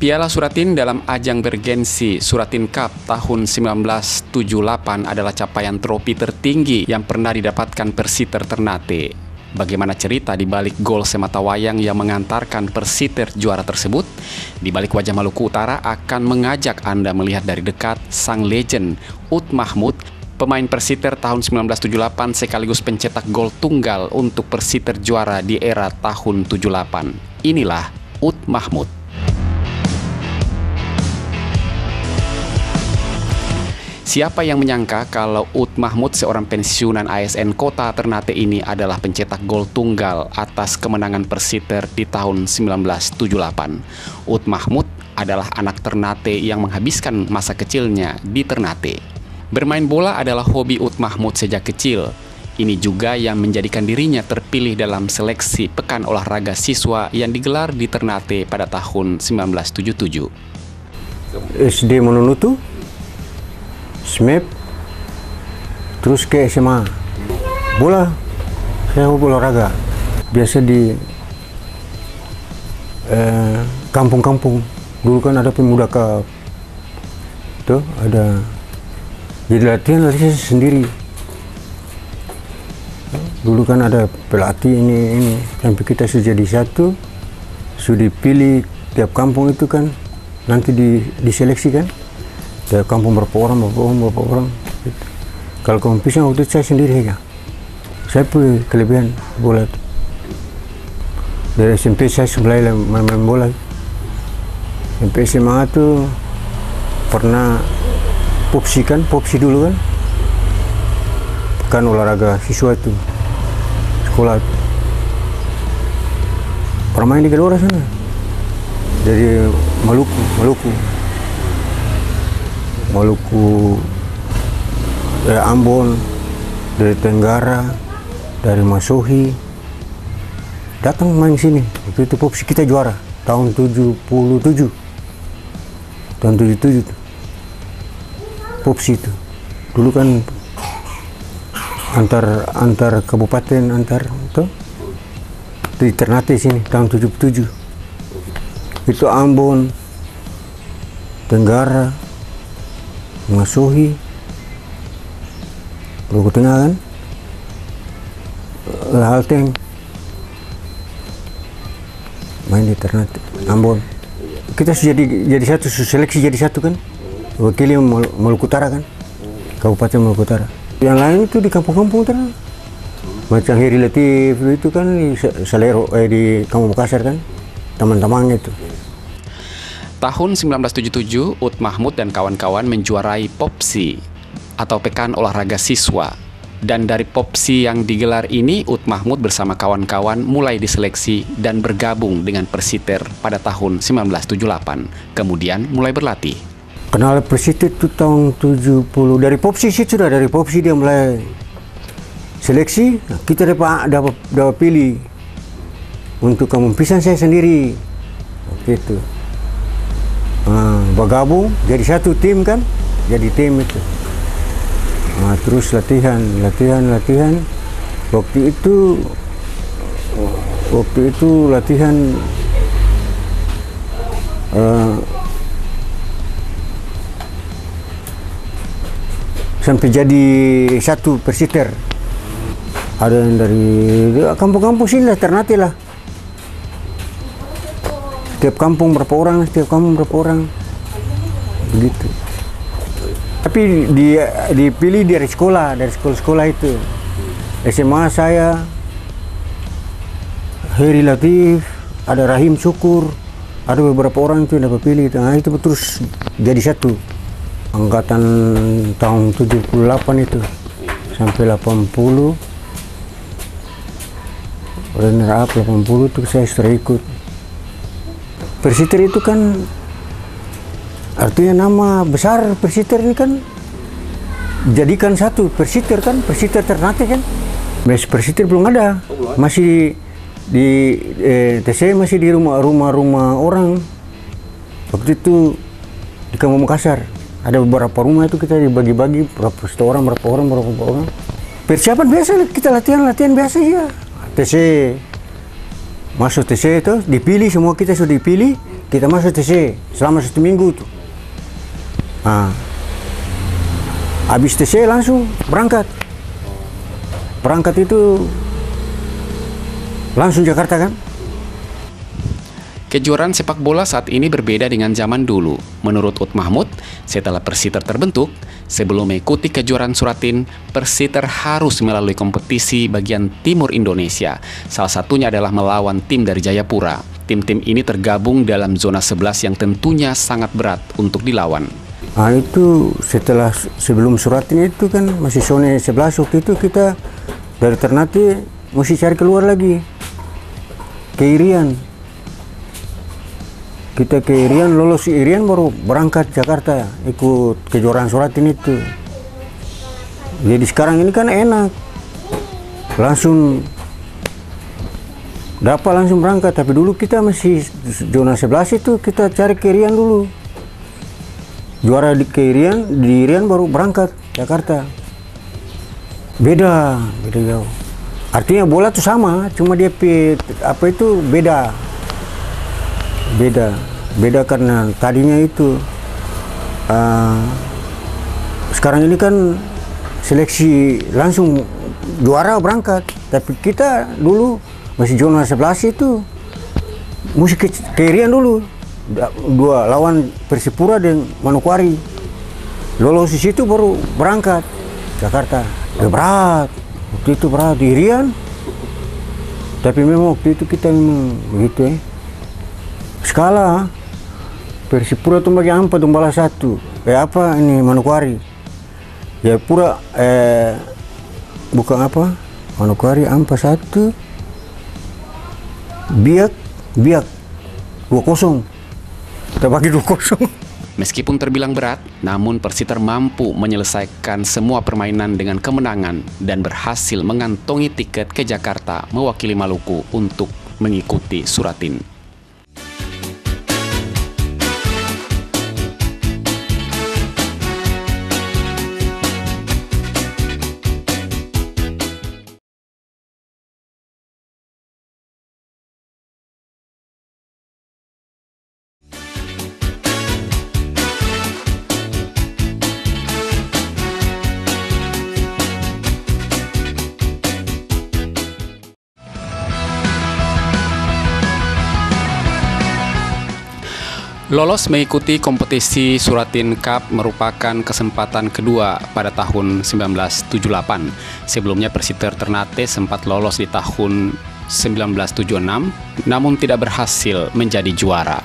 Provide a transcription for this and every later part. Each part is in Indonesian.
Piala Suratin dalam ajang bergensi Suratin Cup tahun 1978 adalah capaian trofi tertinggi yang pernah didapatkan Persiter Ternate. Bagaimana cerita di balik gol sematawayang yang mengantarkan Persiter juara tersebut? Di balik wajah Maluku Utara akan mengajak Anda melihat dari dekat sang legend Ut Mahmud, pemain Persiter tahun 1978 sekaligus pencetak gol tunggal untuk Persiter juara di era tahun 78. Inilah Ut Mahmud. Siapa yang menyangka kalau Ut Mahmud, seorang pensiunan ASN Kota Ternate ini adalah pencetak gol tunggal atas kemenangan Persiter di tahun 1978. Ut Mahmud adalah anak Ternate yang menghabiskan masa kecilnya di Ternate. Bermain bola adalah hobi Ut Mahmud sejak kecil. Ini juga yang menjadikan dirinya terpilih dalam seleksi Pekan Olahraga Siswa yang digelar di Ternate pada tahun 1977. SD Mononutu, SMEP, terus ke SMA. Bola, saya hobi olahraga. Biasa di kampung-kampung. Dulu kan ada pemuda cup. Tuh ada. Jadi latihan sendiri. Dulu kan ada pelatih ini. Sampai kita sudah jadi satu, sudah dipilih tiap kampung itu kan. Nanti diseleksi kan. Tiap kampung berapa orang. Gitu. Kalau kompetisi waktu itu saya sendiri ya. Saya punya kelebihan bola. Dari SMP saya mulai main bola. SMP SMA itu pernah popsi dulu kan. Pekan olahraga siswa itu. Sekolah itu. Pernah main di Gelora sana. Dari Maluku, dari Ambon, dari Tenggara, dari Masohi, datang main sini. Itu popsi kita juara tahun 77. Tahun 77 itu. Popsi itu. Dulu kan antar kabupaten itu di Ternate sini tahun 77. Itu Ambon, Tenggara, Masohi, Maluku Tengah kan, Halteng, main di Ternate, Ambon. Kita jadi satu, seleksi jadi satu kan, wakili Maluku Utara kan, Kabupaten Maluku Utara. Yang lain itu di kampung-kampung Ternate, macam Heri Latif itu kan di Salero, di Kampung Makassar kan, teman-teman itu. Tahun 1977, Ut Mahmud dan kawan-kawan menjuarai Popsi atau Pekan Olahraga Siswa. Dan dari Popsi yang digelar ini, Ut Mahmud bersama kawan-kawan mulai diseleksi dan bergabung dengan Persiter pada tahun 1978. Kemudian mulai berlatih. Kenal Persiter itu tahun 70. Dari Popsi sih sudah, dari Popsi dia mulai seleksi. Kita dapat pilih untuk kamu pisan saya sendiri. Gitu. Bergabung jadi satu tim kan, jadi tim itu. Terus latihan. Waktu itu latihan sampai jadi satu Persiter. Ada yang dari kampung-kampung sini lah, Ternate lah. Setiap kampung berapa orang, begitu. Tapi dipilih dari sekolah itu. SMA saya, Heri Latif, ada Rahim Syukur, ada beberapa orang itu yang dapat pilih. Nah itu terus jadi satu. Angkatan tahun 78 itu, sampai 80. Runner up 80 itu saya sudah ikut. Persiter itu kan artinya nama besar Persiter ini kan jadikan satu Persiter kan, Persiter Ternate kan. Persiter belum ada, masih di TC, masih di rumah orang. Waktu itu di Kampung Makassar ada beberapa rumah itu kita dibagi-bagi berapa orang. Persiapan biasa kita latihan biasa ya. TC masuk TC itu dipilih, semua kita sudah dipilih kita masuk TC selama 1 minggu tuh. Habis TC langsung berangkat. Berangkat itu langsung Jakarta kan. Kejuaraan sepak bola saat ini berbeda dengan zaman dulu. Menurut Ut Mahmud, setelah Persiter terbentuk, sebelum mengikuti kejuaraan Suratin, Persiter harus melalui kompetisi bagian timur Indonesia. Salah satunya adalah melawan tim dari Jayapura. Tim-tim ini tergabung dalam zona 11 yang tentunya sangat berat untuk dilawan. Itu setelah sebelum Suratin itu kan masih zona 11, waktu itu kita dari Ternate mesti cari keluar lagi ke Irian. Kita ke Irian, lolos Irian baru berangkat Jakarta ikut kejuaraan Suratin itu. Jadi sekarang ini kan enak, langsung dapat langsung berangkat. Tapi dulu kita masih zona 11 itu kita cari ke Irian dulu. Juara di Irian baru berangkat Jakarta. Beda jauh. Artinya bola tuh sama, cuma dia apa itu beda karena tadinya itu sekarang ini kan seleksi langsung juara berangkat, tapi kita dulu masih zona 11 itu mesti ke Irian dulu, dua lawan Persipura dan Manokwari, lolos di situ baru berangkat Jakarta. Berat waktu itu, berat di Irian, tapi memang waktu itu kita memang begitu skala. Persipura tuh bagi ampa tuh balas 1. Apa ini Manokwari. Jayapura bukan apa? Manokwari ampa 1. Biak 2-0. Kita bagi 2-0. Meskipun terbilang berat, namun Persiter mampu menyelesaikan semua permainan dengan kemenangan dan berhasil mengantongi tiket ke Jakarta mewakili Maluku untuk mengikuti Suratin. Lolos mengikuti kompetisi Suratin Cup merupakan kesempatan kedua pada tahun 1978. Sebelumnya Persiter Ternate sempat lolos di tahun 1976, namun tidak berhasil menjadi juara.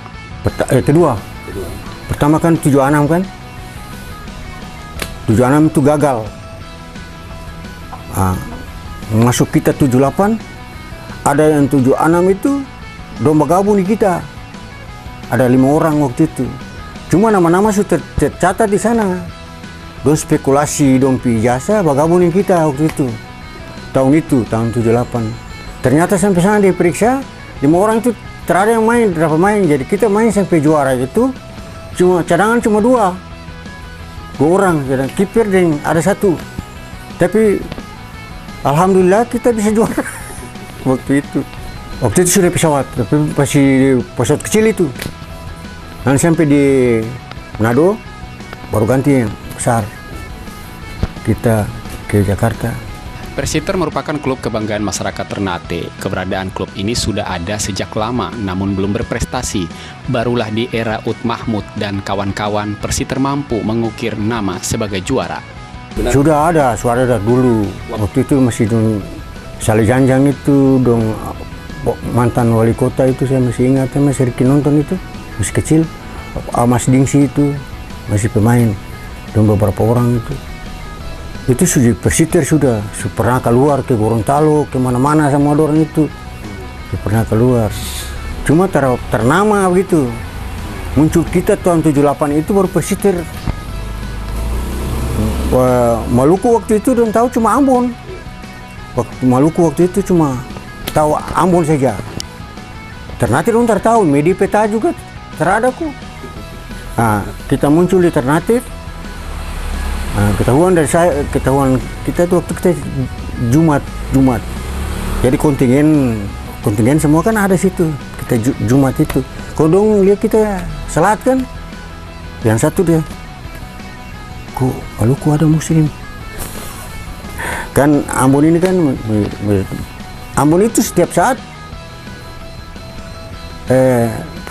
Kedua. Pertama kan 76 kan. 76 itu gagal. Masuk kita 78, ada yang 76 itu domba gabung di kita. Ada 5 orang waktu itu. Cuma nama-nama sudah tercatat di sana. Dong spekulasi, dong pi jasa, bagabunin kita waktu itu. Tahun 78. Ternyata sampai sana diperiksa, 5 orang itu terada yang main, berapa main. Jadi kita main sampai juara itu, cuma cadangan cuma 2 orang, dan kiper dan ada 1. Tapi alhamdulillah kita bisa juara waktu itu. Waktu itu sudah pesawat, tapi masih pesawat kecil itu. Dan sampai di Manado, baru ganti yang besar. Kita ke Jakarta. Persiter merupakan klub kebanggaan masyarakat Ternate. Keberadaan klub ini sudah ada sejak lama, namun belum berprestasi. Barulah di era Ut Mahmud dan kawan-kawan, Persiter mampu mengukir nama sebagai juara. Benar. Sudah ada dulu. Waktu itu masih dong Saleh Janjang itu, dong mantan wali kota itu saya masih ingat, masih sering nonton itu, masih kecil. Mas Dingsi itu masih pemain, dan beberapa orang itu sudah Persiter sudah pernah keluar ke Gorontalo, kemana-mana sama orang itu, pernah keluar. Cuma ternama begitu. Muncul kita tahun 78 itu baru Persiter. Maluku waktu itu dan tahu cuma Ambon. Maluku waktu itu cuma tahu Ambon saja. Ternate dong tahu, media peta juga terada kok. Kita muncul di Ternate. Ketahuan kita tuh waktu kita Jumat. Jadi kontingen semua kan ada situ. Kita Jumat itu Kodong lihat kita salat kan, yang satu dia, kok Maluku ada muslim? Kan Ambon ini kan, Ambon itu setiap saat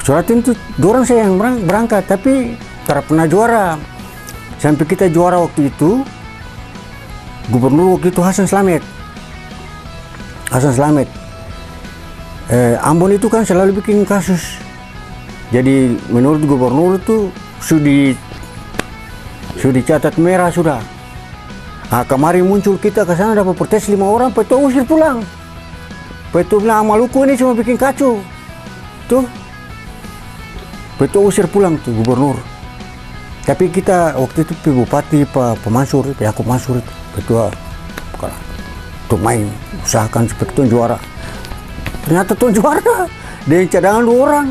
Suratin itu dorang saya yang berangkat, tapi tak pernah juara. Sampai kita juara waktu itu, gubernur waktu itu Hasan Slamet. Ambon itu kan selalu bikin kasus. Jadi menurut gubernur itu sudah dicatat merah sudah. Nah, kemarin muncul kita ke sana dapat protes 5 orang, Peto usir pulang. Peto bilang Maluku ini cuma bikin kacau. Tuh, Peto usir pulang tuh gubernur. Tapi kita waktu itu Bupati Pak Mansur, Yakub Mansur itu, Peto untuk main, usahakan supaya kita juara. Ternyata tuh juara, dia cadangan 2 orang.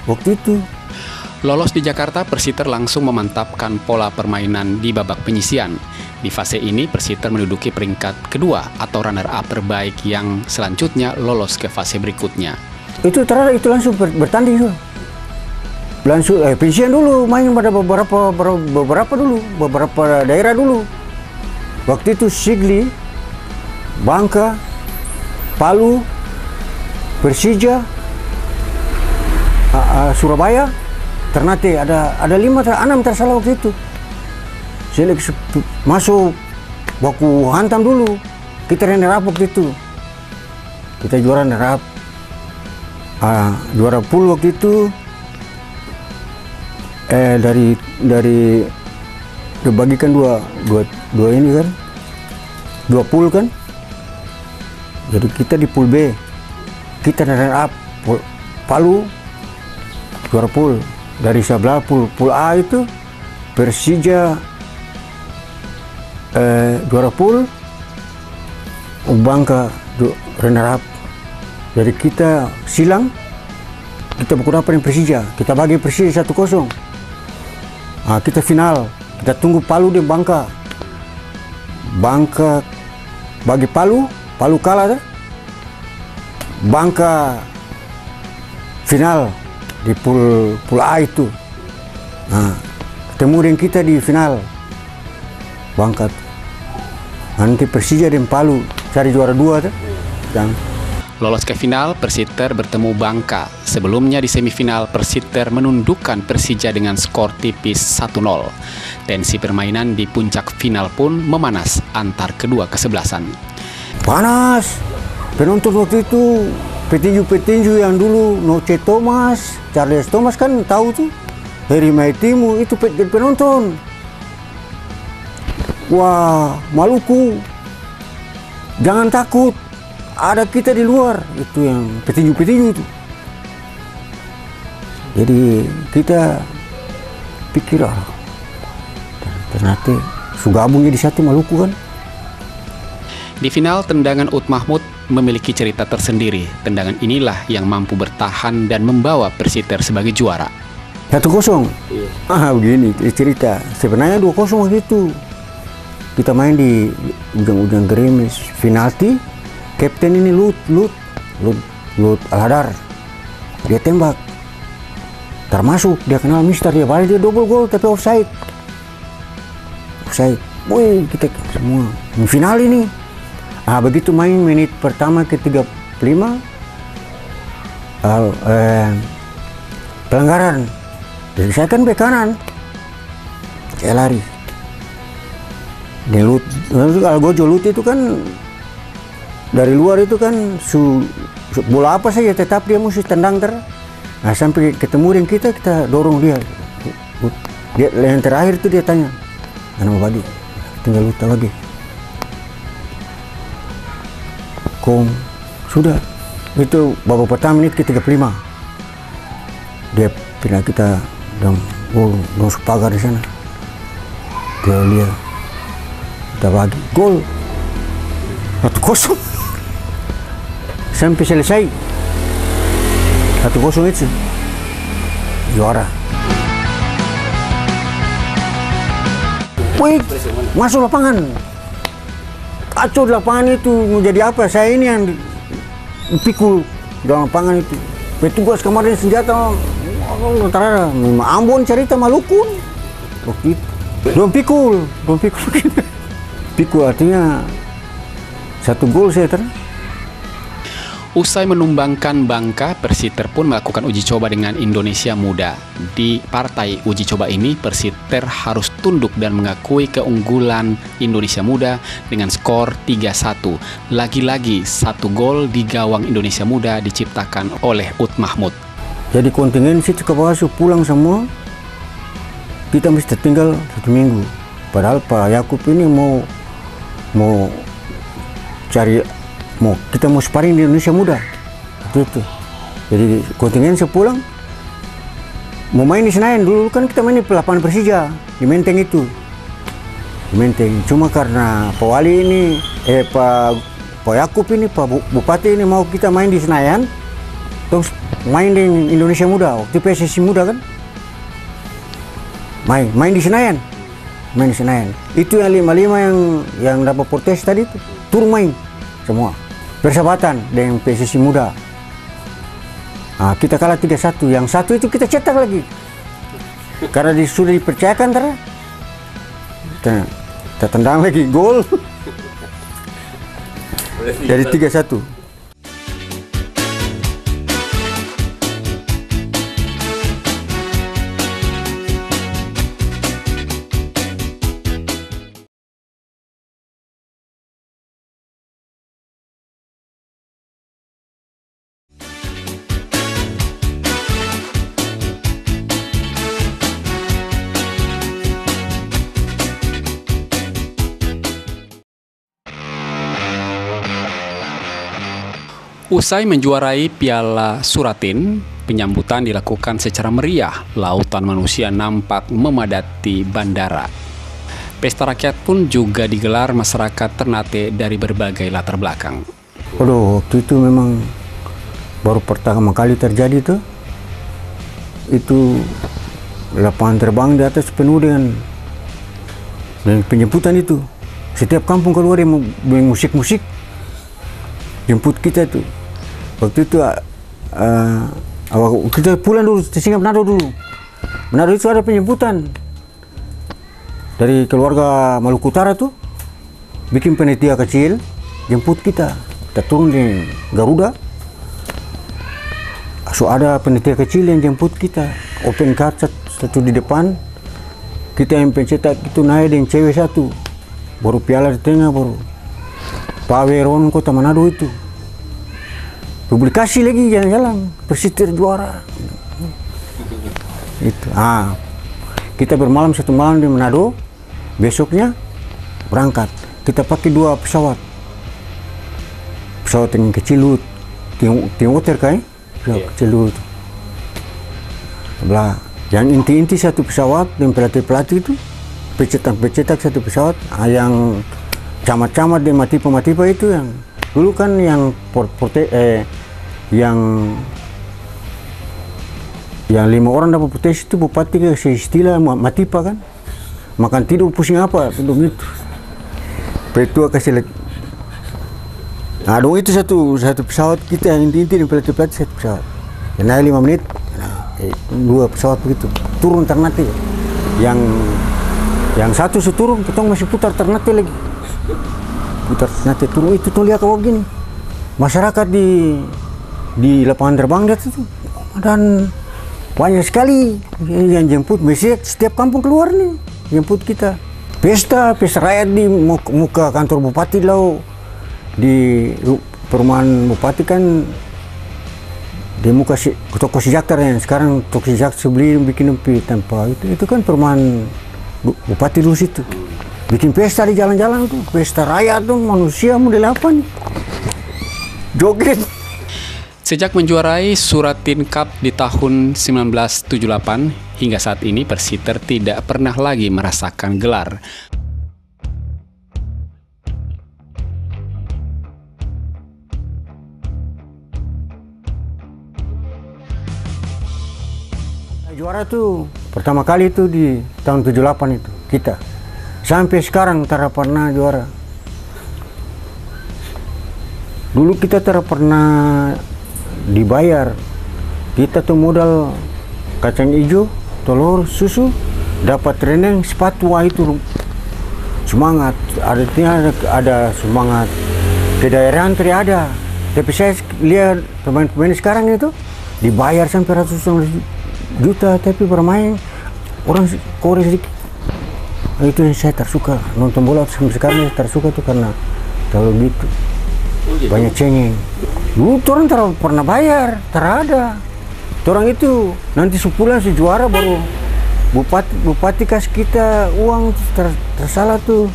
Waktu itu. Lolos di Jakarta, Persiter langsung memantapkan pola permainan di babak penyisian. Di fase ini, Persiter menduduki peringkat kedua atau runner-up terbaik yang selanjutnya lolos ke fase berikutnya. Itu terakhir itu langsung bertanding. Langsung penyisian dulu, main pada beberapa daerah dulu. Waktu itu Sigli, Bangka, Palu, Persija, Surabaya, Ternate, ada 5-6 tersalah waktu itu. Seleksi masuk, baku hantam dulu. Kita runner up waktu itu. Kita juara runner up. Juara pool waktu itu. Dari dibagikan dua ini kan, 2 pool kan. Jadi kita di pool B, kita runner up. Palu juara pool. Dari sebelah pool A itu Persija juara pool, Bangka runner up. Jadi kita silang, kita berkuda dengan Persija, kita bagi Persija 1-0. Kita final, kita tunggu Palu dan Bangka. Bangka bagi Palu kalah deh. Bangka final di pool A itu. Ketemu dengan kita di final Bangka. Nanti Persija dan Palu cari juara 2 deh. Lolos ke final, Persiter bertemu Bangka. Sebelumnya di semifinal, Persiter menundukkan Persija dengan skor tipis 1-0. Tensi permainan di puncak final pun memanas antar kedua kesebelasan. Panas. Penonton waktu itu petinju-petinju yang dulu Noce Thomas, Charles Thomas kan tahu tuh. Heri Maitimu itu penonton. Wah, Maluku. Jangan takut. Ada kita di luar, itu yang petinju-petinju itu. Jadi kita pikir ternyata sugabung jadi satu Maluku kan. Di final, tendangan Ut Mahmud memiliki cerita tersendiri. Tendangan inilah yang mampu bertahan dan membawa Persiter sebagai juara. 1-0. Begini cerita. Sebenarnya 2-0 gitu. Kita main di ujung-ujung gerimis, penalti. Kapten ini Lut Al-Hadar, dia tembak, termasuk dia kenal Mister, dia balik, dia double goal tapi offside. Woi, kita semua final ini. Begitu main menit pertama ke 35, pelanggaran. Jadi saya kan bek kanan, saya lari. Dia Algojo Lut itu kan dari luar itu kan bola apa saja tetap dia mesti tendang sampai ketemu dengan kita dorong dia yang terakhir itu dia tanya, "Mana mau bagi? Tinggal luta lagi." Sudah itu babak pertama menit ke 35 dia pindah kita dan masuk pagar di sana. Dia lihat kita bagi gol 1-0 sampai selesai 1-0 itu juara. Wih, masuk lapangan, kacau di lapangan itu. Mau jadi apa? Saya ini yang dipikul di lapangan itu. petugas kemarin senjata, antara Ambon cerita Maluku. Waktu itu, belum pikul. Pikul artinya 1 gol saya ter. Usai menumbangkan Bangka, Persiter pun melakukan uji coba dengan Indonesia Muda. Di partai uji coba ini, Persiter harus tunduk dan mengakui keunggulan Indonesia Muda dengan skor 3-1. Lagi-lagi 1 gol di gawang Indonesia Muda diciptakan oleh Ut Mahmud. Jadi kontingen situ ke bawah pulang semua, kita mesti tinggal 1 minggu. Padahal Pak Yakub ini mau kita mau sparring di Indonesia Muda itu. Jadi kontingen sepulang mau main di Senayan. Dulu kan kita main di lapangan Persija di Menteng itu, di Menteng. Cuma karena Pak Wali ini Pak Yakub ini, Pak Bupati ini mau kita main di Senayan, terus main di Indonesia Muda. Waktu PSSI Muda kan main di Senayan, itu yang 55 yang dapat protes tadi itu turun main semua. Persahabatan dengan PSSI Muda. Nah, kita kalah 3-1. Yang 1 itu kita cetak lagi. Karena sudah dipercayakan kita tendang lagi gol. Dari 3-1. Usai menjuarai Piala Suratin, penyambutan dilakukan secara meriah. Lautan manusia nampak memadati bandara. Pesta rakyat pun juga digelar masyarakat Ternate dari berbagai latar belakang. Waduh, waktu itu memang baru pertama kali terjadi tuh. Itu lapangan terbang di atas penuh dengan penjemputan itu. Setiap kampung keluar yang musik-musik jemput kita tuh. Waktu itu kita pulang dulu ke Manado dulu. Manado itu ada penjemputan dari keluarga Maluku Utara tuh, bikin panitia kecil jemput kita. Kita turun di Garuda. So ada panitia kecil yang jemput kita, open car satu di depan, kita yang pencetak itu naik dengan cewek 1, baru piala di tengah, baru Pak Weron Kota Manado itu publikasi lagi jalan-jalan Persiter juara itu. Kita bermalam 1 malam di Manado, besoknya berangkat. Kita pakai 2 pesawat yang kecil, Timoter kayak kecil itu. Yang inti-inti 1 pesawat dan pelatih-pelatih itu pencetak 1 pesawat. Yang camat-camat dan matipa-matipa itu yang dulu kan yang yang 5 orang dapat protes itu bupati kasih istilah matipa kan, makan tidur pusing apa itu. Petua kasih dong itu satu pesawat kita yang inti dan pelatih 1 pesawat. Naik 5 menit, 2 pesawat begitu turun Ternate. Yang 1 seturun, kita masih putar Ternate lagi. Putar Ternate turun itu tuh lihat kayak gini. Masyarakat di lapangan terbang dia itu dan banyak sekali yang jemput. Biasanya setiap kampung keluar nih jemput kita. Pesta rakyat di muka kantor bupati lau, di perumahan bupati kan di muka toko Sejahtera yang sekarang toko Sejahtera beli bikin tempat itu kan perumahan bupati dulu situ. Bikin pesta di jalan-jalan tuh, pesta rakyat tuh, manusia model apa nih? Joget. Sejak menjuarai Suratin Cup di tahun 1978 hingga saat ini, Persiter tidak pernah lagi merasakan gelar. Juara tuh pertama kali itu di tahun 78 itu kita. Sampai sekarang tidak pernah juara. Dulu kita tidak pernah dibayar Kita tuh modal kacang hijau, telur, susu, dapat reneng, sepatu, wah itu semangat. Artinya ada semangat. Kedaerahan tidak ada. Tapi saya lihat pemain-pemain sekarang itu dibayar sampai ratusan juta, tapi bermain orang Korea sedikit. Itu yang saya tersuka nonton bola sampai sekarang. Saya tersuka tuh karena kalau gitu banyak cengeng. Dulu orang tak pernah bayar, terada. Orang itu nanti sepulang sejuara baru bupati kasih kita uang tersalah tuh,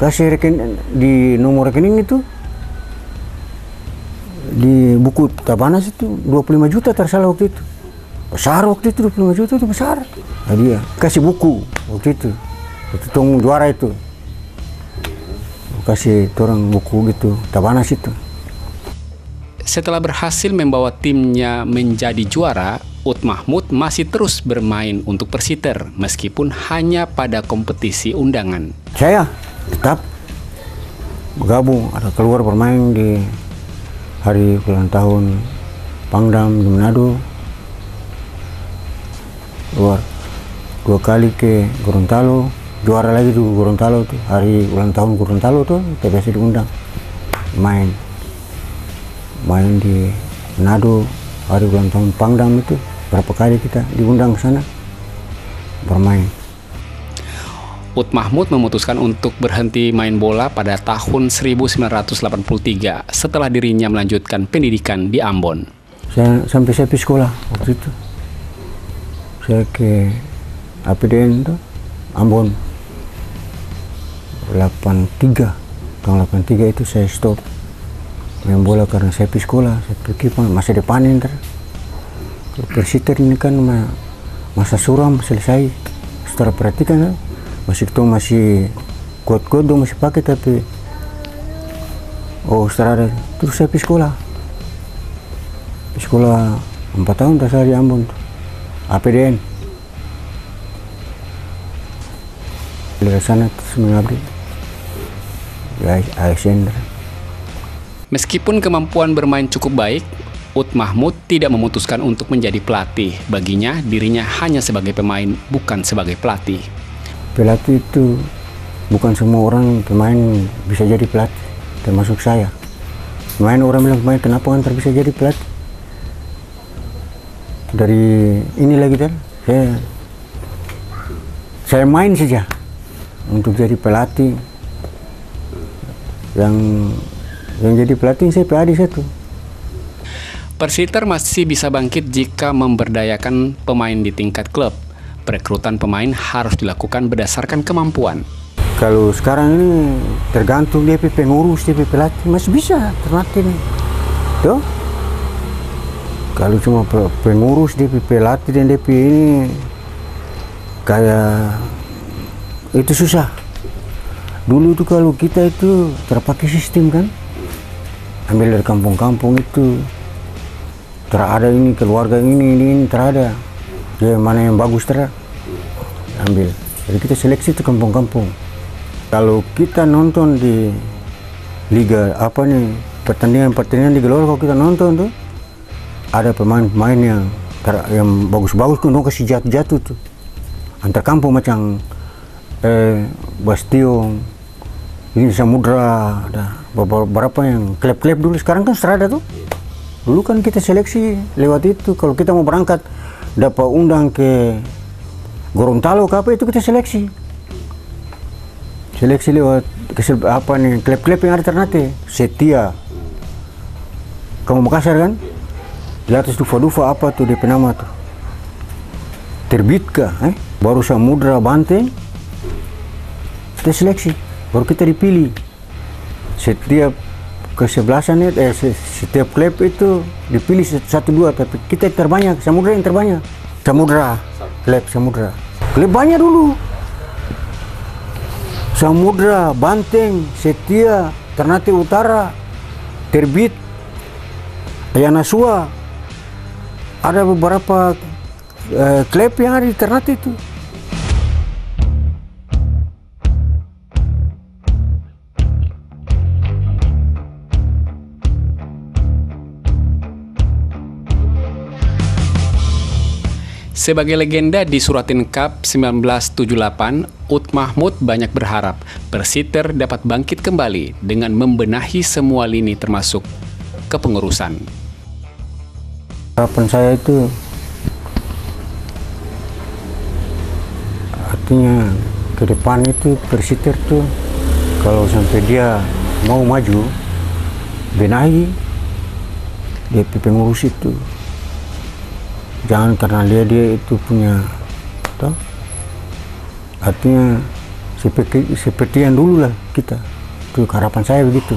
kasih rekening di nomor rekening itu di buku Tabanas itu 25 juta tersalah waktu itu. Besar waktu itu 25 juta itu besar. Nah, dia kasih buku waktu itu tong juara itu. Kasih orang buku gitu Tabanas itu. Setelah berhasil membawa timnya menjadi juara, Ut Mahmud masih terus bermain untuk Persiter meskipun hanya pada kompetisi undangan. Saya tetap bergabung, ada keluar bermain di hari ulang tahun Pangdam di Manado. Keluar 2 kali ke Gorontalo, juara lagi di Gorontalo tuh, hari ulang tahun Gorontalo tuh, kita biasa diundang main di Manado hari ulang tahun Pangdam itu, berapa kali kita diundang ke sana bermain. Ut Mahmud memutuskan untuk berhenti main bola pada tahun 1983 setelah dirinya melanjutkan pendidikan di Ambon. Sampai saya pergi sekolah waktu itu. Saya ke APDN itu Ambon 83, tahun 83 itu saya stop main bola karena saya pergi sekolah. Saya pikir masa depan ntar Persiter ini kan masa suram selesai. Setelah perhatikan masih kuat-kuat dong, masih pakai, tapi setelah terus saya pergi sekolah 4 tahun saya di Ambon APDN dari sana terus mengabdi di ASN. Meskipun kemampuan bermain cukup baik, Ut Mahmud tidak memutuskan untuk menjadi pelatih. Baginya, dirinya hanya sebagai pemain, bukan sebagai pelatih. Pelatih itu bukan semua orang pemain bisa jadi pelatih, termasuk saya. Orang bilang pemain, kenapa kan bisa jadi pelatih? Dari ini lagi kan, saya main saja untuk jadi pelatih. Yang jadi pelatih saya PAD satu. Persiter masih bisa bangkit jika memberdayakan pemain di tingkat klub. Perekrutan pemain harus dilakukan berdasarkan kemampuan. Kalau sekarang ini tergantung dia pengurus, dia pelatih masih bisa terlatih nih. Tuh. Kalau cuma pengurus dia pelatih dan dia ini kayak itu susah. Dulu itu kalau kita itu terpakai sistem kan, ambil dari kampung-kampung itu, terada ini keluarga ini terada, dia mana yang bagus ambil. Jadi kita seleksi itu kampung-kampung. Kalau kita nonton di liga pertandingan di Gelora, kalau kita nonton tuh ada pemain-pemain yang bagus-bagus tuh, kasih jatuh-jatuh tuh antar kampung macam Bastion, ini Samudra, ada beberapa yang klub-klub dulu. Sekarang kan serada tuh. Dulu kan kita seleksi lewat itu. Kalau kita mau berangkat dapat undang ke Gorontalo ke apa itu kita seleksi lewat klub-klub yang ada Ternate. Setia, kamu Makassar kan, di atas Dufa apa tuh DP nama tuh, Terbitka, baru Samudra, Banteng, kita seleksi, baru kita dipilih. Setiap kesebelasan setiap klub itu dipilih 1-2, tapi kita yang terbanyak, Samudra yang terbanyak. Samudra klub banyak dulu, Samudra, Banteng, Setia, Ternate Utara, Terbit, Yanasua, ada beberapa klub yang ada di Ternate itu. Sebagai legenda di Suratin Cup 1978, Ut Mahmud banyak berharap Persiter dapat bangkit kembali dengan membenahi semua lini termasuk kepengurusan. Harapan saya itu artinya ke depan itu Persiter tuh kalau sampai dia mau maju, benahi dia pengurus itu. Jangan karena dia itu punya, toh, artinya seperti yang dulu lah kita. Itu harapan saya begitu.